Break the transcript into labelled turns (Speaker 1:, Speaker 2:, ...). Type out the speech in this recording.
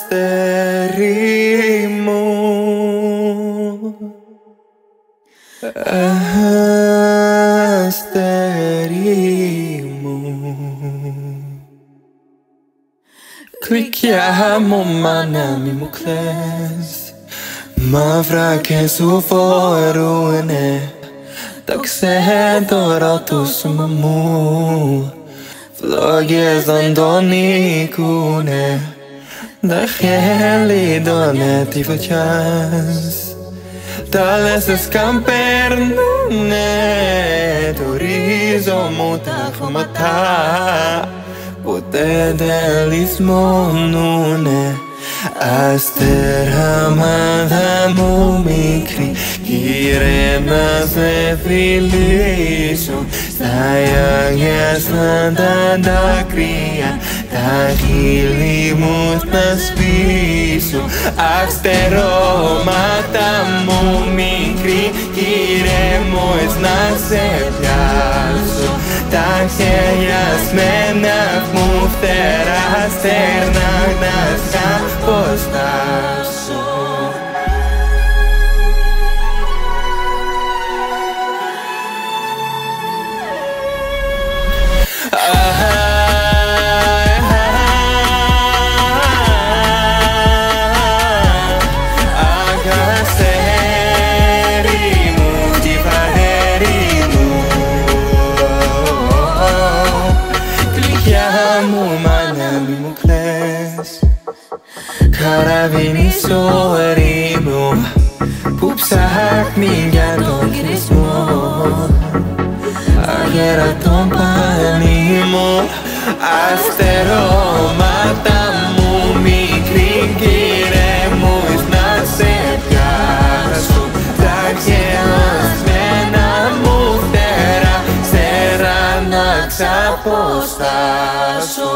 Speaker 1: αστέρι μου, αστέρι μου, κλικιά μου μάνα μη μου κλαις, μαύρα και σου φορούνε τα ξέντορα του σώμα μου, φλόγες δεν τον νικούνε, τα χέλη τον τη φωτιάς. Τα λες καμπέρνουνε, το ρίζο μου τα χώματα ποτέ δεν λησμώνουνε. Αστεραμάδα μου μικρή, κύριε να σε φιλήσω, στα αγιά σαν τα δάκρυα, τα χείλη μου θα σπίσω. Αστερώματα μου μικρή, κύριε μου να σε πιάσω, τα χέρια σμένα μου φτερά, στερνά να σ' αποστάσω. Καραβίνι στο ερήμο που ψάχνει για τον κλεισμό, αγέρα τον πανί μου. Αστερώματα μου μικρή, κύριε μου να σε πιάσω, τα γελασμένα μου φτερά, στερά να ξαποστάσω.